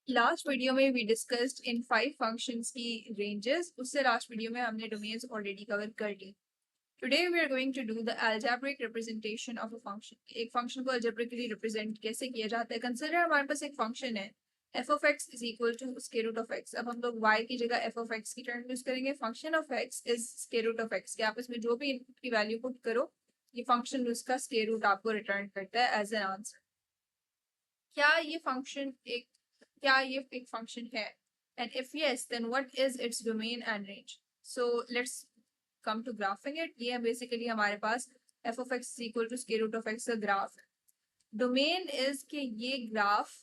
Last video में we discussed in 5 functions की ranges. उससे लास्ट वीडियो में हमने डोमेन्स ऑलरेडी कवर कर ली। Today we are going to do the algebraic representation of a function. एक फंक्शन को अलजेब्रिकली रिप्रेजेंट कैसे किया जाता है। कंसिडर हमारे पास एक फंक्शन है f of x is equal to square root of x. अब हम लोग y की जगह एफ ऑफ एक्स की टर्म यूज करेंगे। Function of x is square root of x के आप इसमें जो भी इनपुट की वैल्यू पुट करो ये फंक्शन उसका स्क्वायर रूट आपको रिटर्न करता है एज एन आंसर। क्या ये फंक्शन एक फंक्शन है? And if yes, then what is its domain and range? So let's come to graphing it. ये basically हमारे पास f of x is equal to square root of x का graph है। Domain is कि ये graph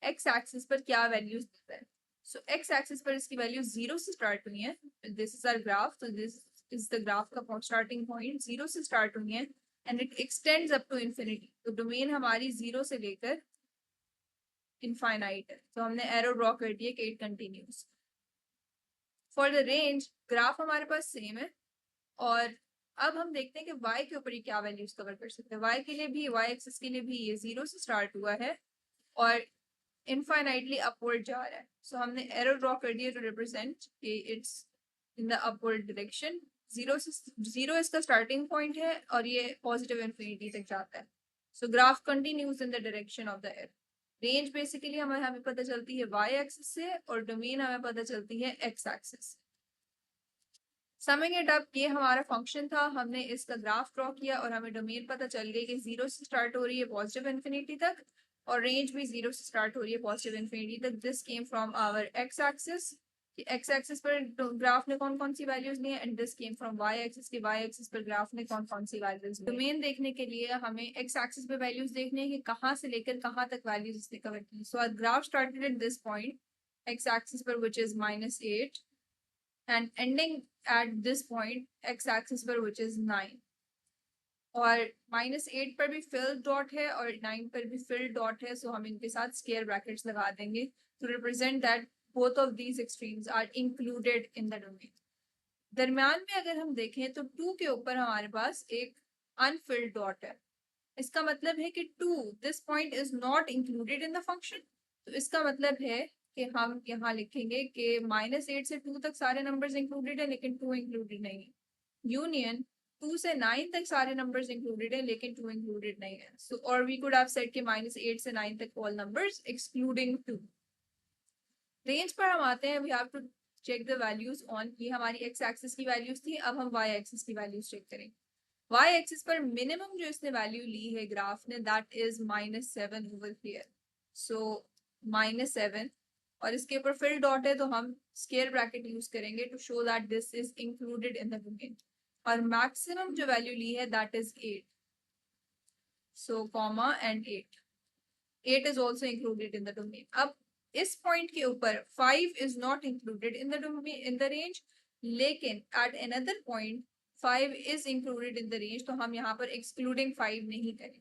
x axis पर क्या values देता है। सो x एक्सिस पर इसकी वैल्यू 0 से स्टार्ट हुई है। दिस इज आवर ग्राफ, तो दिस इज द ग्राफ का स्टार्टिंग पॉइंट 0 से स्टार्ट हुई है and it extends up to infinity. तो डोमेन हमारी 0 से लेकर इनफाइनाइट है। तो हमने एरो ड्रॉ कर दिया कि it continues. For the range graph हमारे पास सेम है और अब हम देखते हैं कि y के ऊपर ये क्या वैल्यूज कवर कर सकते हैं। y के लिए भी, y एक्सिस के लिए भी ये 0 से स्टार्ट हुआ है और इनफाइनाइटली अपवर्ड जा रहा है। सो हमने एरो ड्रॉ कर दिया टू रिप्रेजेंट कि it's in the upward direction. 0 इसका स्टार्टिंग पॉइंट है और ये पॉजिटिव इन्फिनिटी तक जाता है। सो graph continues in the direction of the arrow. Range basically हमें पता चलती है y एक्सिस से और डोमेन हमें पता चलती है x एक्सिस से। समिंग इट अप, ये हमारा फंक्शन था, हमने इसका ग्राफ ड्रॉ किया और हमें डोमेन पता चल गई कि 0 से स्टार्ट हो रही है पॉजिटिव इन्फिनिटी तक और रेंज भी 0 से स्टार्ट हो रही है पॉजिटिव इन्फिनिटी तक। This came from our x axis. X axis पर ग्राफ ने कौन कौन सी वैल्यूज ली and this came from y axis के y एक्सिस पर ग्राफ ने कौन कौन सी वैल्यूज ली। डोमेन देखने के लिए हमें x एक्सिस पे वैल्यूज देखने हैं कि कहाँ से लेकर कहाँ तक वैल्यूज इसने कवर की। सो graph started at this point x axis पर which is -8 and ending at this point x axis पर which is 9 और -8 पर भी फिल डॉट है और 9 पर भी फिल डॉट है। सो हम इनके साथ स्केयर ब्रैकेट्स लगा देंगे to represent that both of these extremes are included in the domain. दरम्यान में अगर हम देखें तो 2 के ऊपर हमारे पास एक अनफिल्ड डॉट है। इसका मतलब है कि 2 this point is not included in the function. तो इसका मतलब है कि हम यहाँ लिखेंगे कि -8 से 2 तक सारे नंबर्स इंक्लूडेड है लेकिन 2 इंक्लूडेड नहीं है। यूनियन 2 से 9 तक सारे नंबर्स इंक्लूडेड है लेकिन 2 इंक्लूडेड नहीं है। सो और वी कुड हैव सेड कि -8 से 9 तक ऑल नंबर्स एक्सक्लूडिंग 2। रेंज पर हम आते हैं, we have to check the values on. ये हमारी एक्स एक्सिस की वैल्यूज थी, अब हम वाई एक्सिस की वैल्यूज चेक करेंगे। वाई एक्सिस पर मिनिमम जो इसने वैल्यू ली है ग्राफ ने that is -7 over here. So -7 और इसके ऊपर फिल डॉट है तो हम स्क्वायर ब्रैकेट यूज करेंगे to show that this is included in the domain. और मैक्सिमम जो वैल्यू ली है that is 8। So comma and 8 is also included in the domain. अब इस पॉइंट के ऊपर 5 is not included in the domain in the range, लेकिन at another point 5 is included in the range, तो हम यहाँ पर excluding 5 नहीं करें।